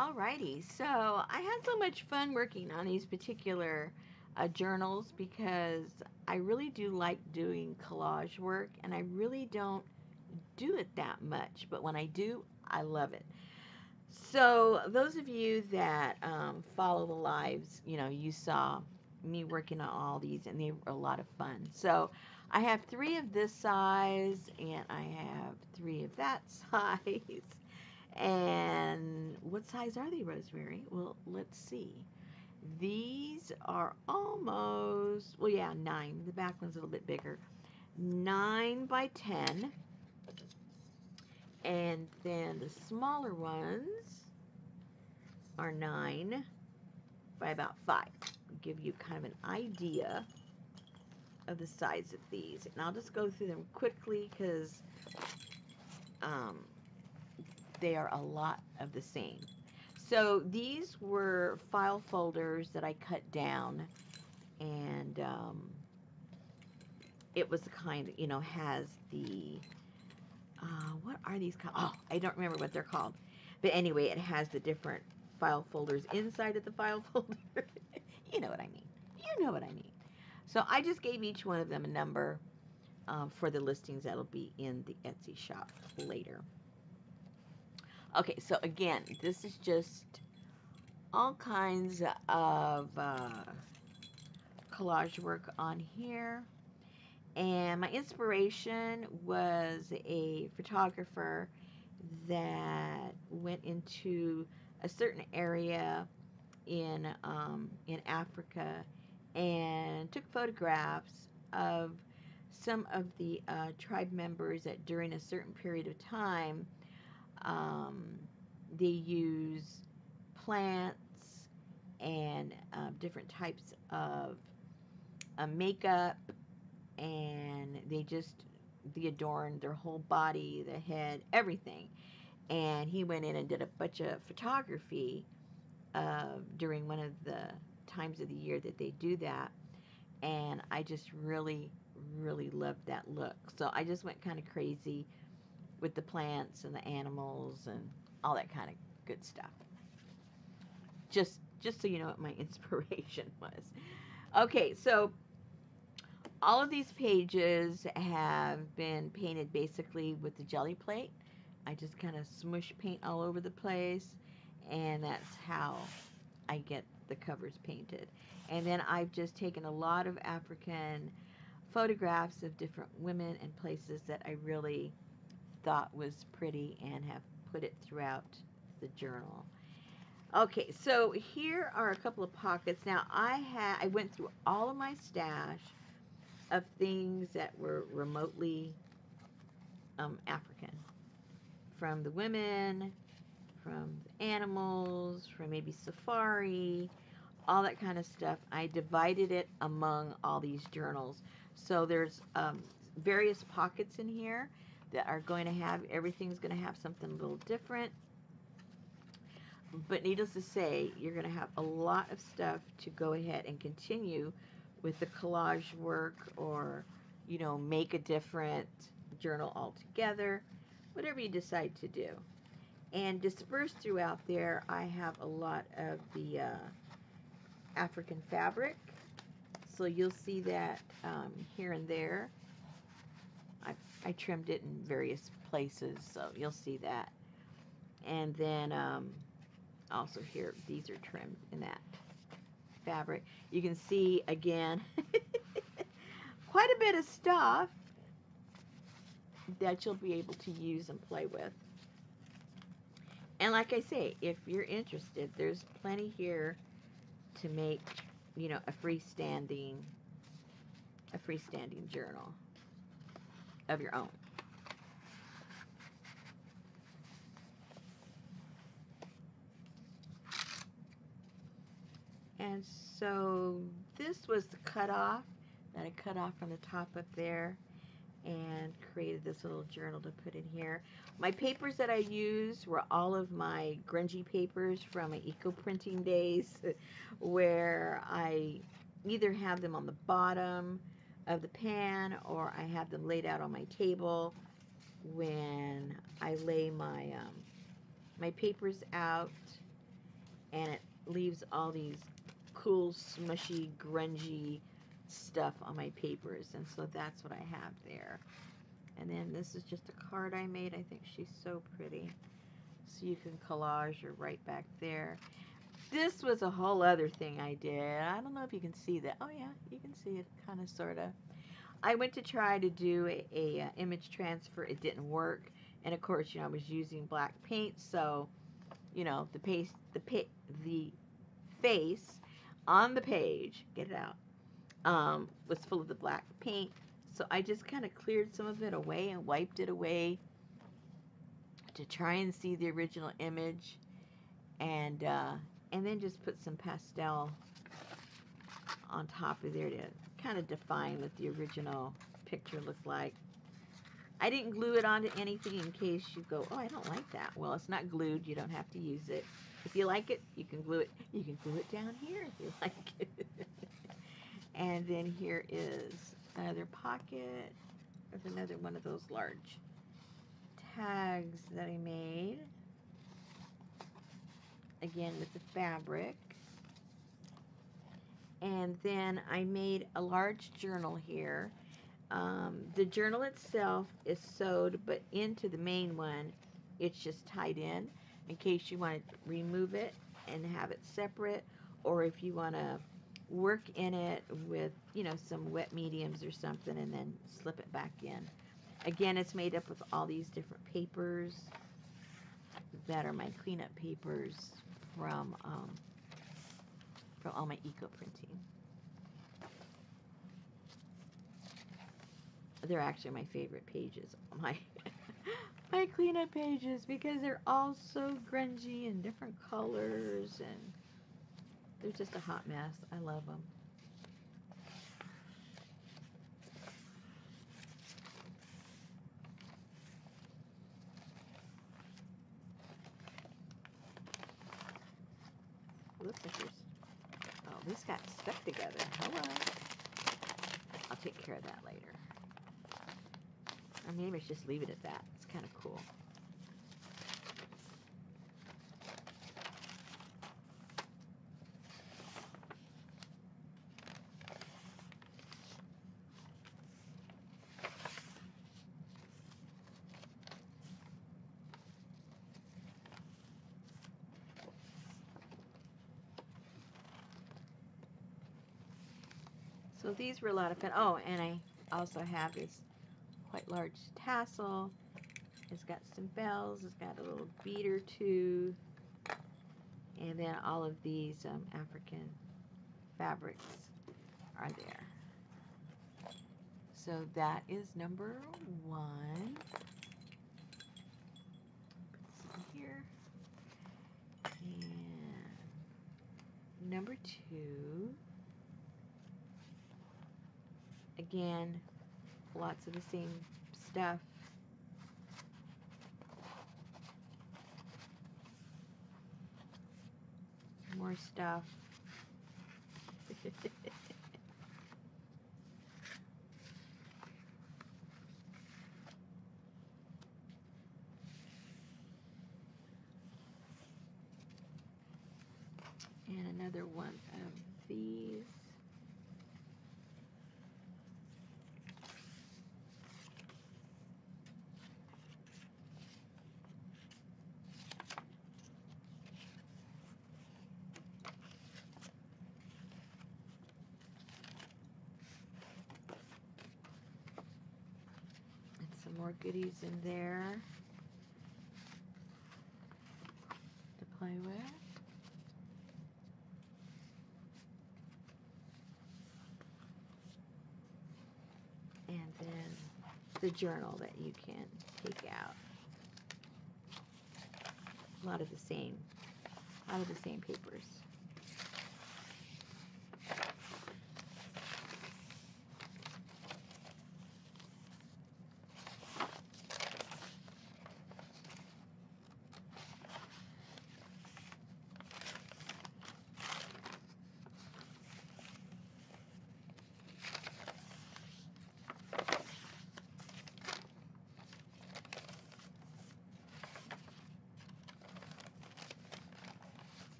Alrighty, so I had so much fun working on these particular journals because I really do like doing collage work, and I really don't do it that much, but when I do, I love it. So those of you that follow the lives, you saw me working on all these, and they were a lot of fun. So I have three of this size, and I have three of that size. And what size are they, Rosemary? Well, let's see. These are almost, well, yeah, 9. The back one's a little bit bigger. 9 by 10. And then the smaller ones are 9 by about 5. Give you kind of an idea of the size of these. And I'll just go through them quickly because um, they are a lot of the same. So these were file folders that I cut down, and it was the kind that, has the, what are these called? Oh, I don't remember what they're called. But anyway, it has the different file folders inside of the file folder. You know what I mean. You know what I mean. So I just gave each one of them a number for the listings that'll be in the Etsy shop later. Okay, so again, this is just all kinds of collage work on here. And my inspiration was a photographer that went into a certain area in Africa and took photographs of some of the tribe members that during a certain period of time um, they use plants and different types of makeup, and they adorn their whole body, the head, everything. And he went in and did a bunch of photography during one of the times of the year that they do that. And I just really, really loved that look. So I just went kind of crazy with the plants and the animals and all that kind of good stuff. Just so you know what my inspiration was. Okay, so all of these pages have been painted basically with the jelly plate. I just kind of smush paint all over the place, and that's how I get the covers painted. And then I've just taken a lot of African photographs of different women and places that I really thought was pretty and have put it throughout the journal. Okay, so here are a couple of pockets. Now I went through all of my stash of things that were remotely African, from the women, from the animals, from maybe safari, all that kind of stuff. I divided it among all these journals. So there's various pockets in here that are going to have, everything's going to have something a little different. But needless to say, you're going to have a lot of stuff to go ahead and continue with the collage work, or, make a different journal altogether, whatever you decide to do. And dispersed throughout there, I have a lot of the African fabric. So you'll see that here and there. I trimmed it in various places, so you'll see that. And then also here, these are trimmed in that fabric. You can see, again, quite a bit of stuff that you'll be able to use and play with. And like I say, if you're interested, there's plenty here to make, a freestanding journal of your own. And so this was the cutoff that I cut off from the top up there and created this little journal to put in here. My papers that I used were all of my grungy papers from my eco printing days, where I either have them on the bottom of the pan or I have them laid out on my table when I lay my my papers out and it leaves all these cool, smushy, grungy stuff on my papers, and so that's what I have there. And then this is just a card I made. I think she's so pretty. So you can collage her right back there. This was a whole other thing I did. I don't know if you can see that. Oh yeah, you can see it, kind of, sort of. I went to try to do a image transfer. It didn't work, and of course, I was using black paint, so the face on the page, get it out, was full of the black paint. So I just kind of cleared some of it away and wiped it away to try and see the original image, and then just put some pastel on top of there to kind of define what the original picture looked like. I didn't glue it onto anything in case you go, oh, I don't like that. Well, it's not glued. You don't have to use it. If you like it, you can glue it. You can glue it down here if you like it. And then here is another pocket. There's another one of those large tags that I made. Again, with the fabric. And then I made a large journal here. The journal itself is sewed, but into the main one, it's just tied in case you want to remove it and have it separate, or if you want to work in it with, some wet mediums or something and then slip it back in. Again, it's made up of all these different papers that are my cleanup papers from all my eco printing. They're actually my favorite pages, my my cleanup pages, because they're all so grungy and different colors, and they're just a hot mess. I love them. Looks like there's, oh, this got stuck together. Hello. I'll take care of that later. Or maybe I should just leave it at that. It's kind of cool. So these were a lot of fun. Oh, and I also have this quite large tassel. It's got some bells. It's got a little bead or two. And then all of these African fabrics are there. So that is number 1. Put some here. And number 2. Again, lots of the same stuff. More stuff. And another one of these. More goodies in there to play with. And then the journal that you can take out. A lot of the same papers.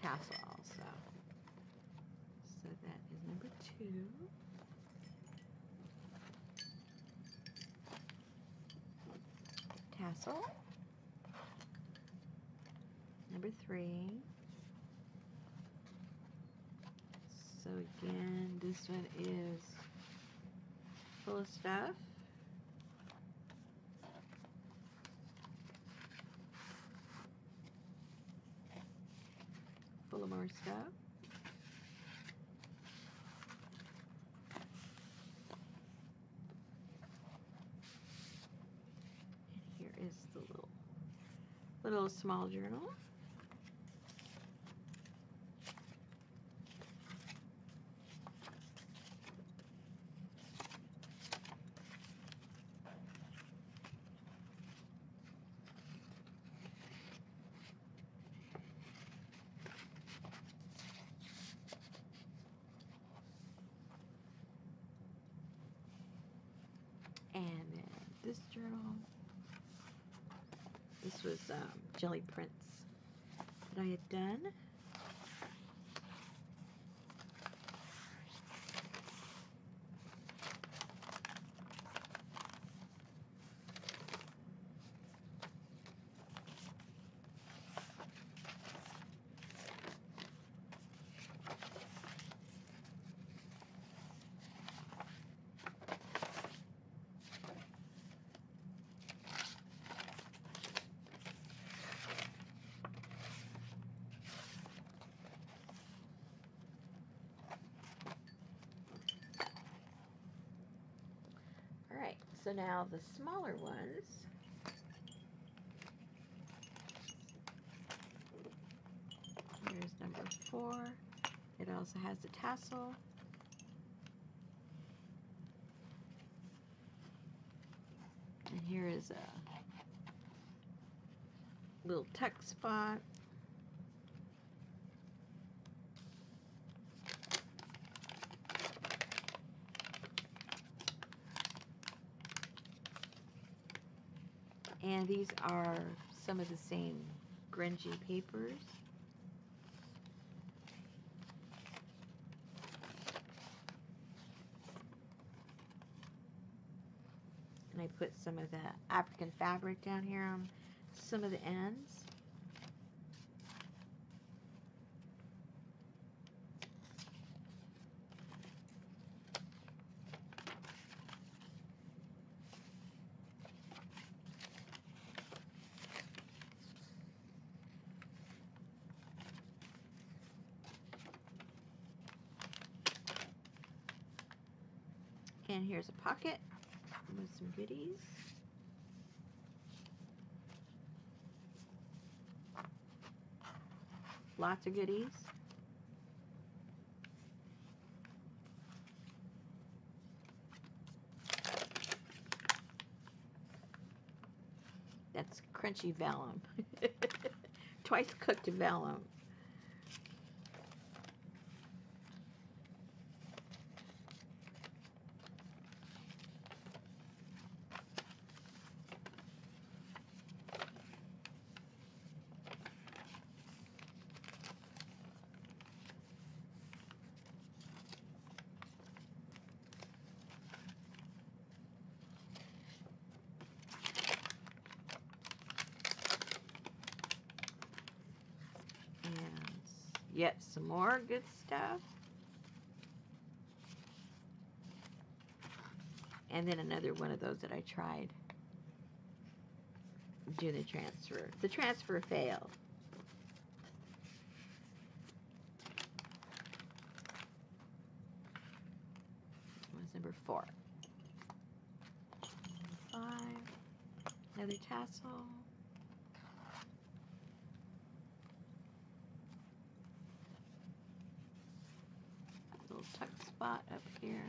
tassel also. So that is number 2. Tassel. Number 3. So again, this one is full of stuff. Full of more stuff. And here is the little small journal. And then this journal, this was jelly prints that I had done. Alright, so now the smaller ones. Here's number 4. It also has the tassel. And here is a little tuck spot. And these are some of the same grungy papers. And I put some of the African fabric down here on some of the ends. And here's a pocket with some goodies. Lots of goodies. That's crunchy vellum. Twice cooked vellum. Yet some more good stuff. And then another one of those that I tried doing the transfer. The transfer failed. That was number 4. 5. Another tassel. Little tuck spot up here.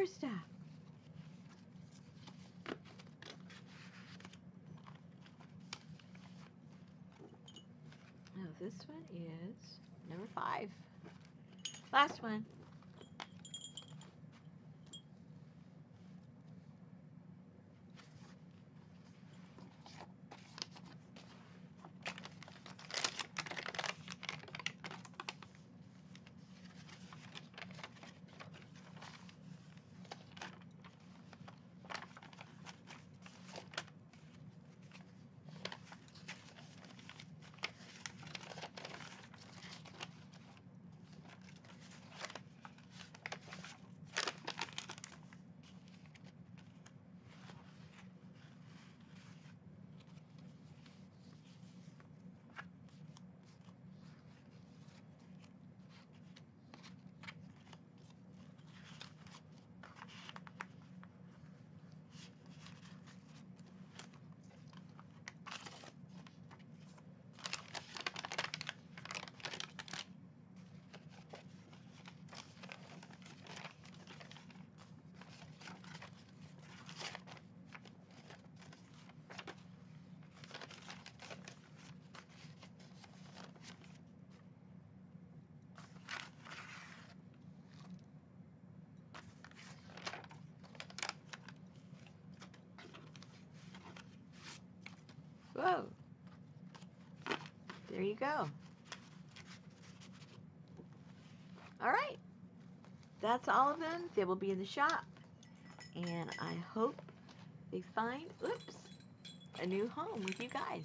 stuff. Now this one is number 5. Last one. Whoa. There you go. All right. That's all of them. They will be in the shop. And I hope they find, oops, a new home with you guys.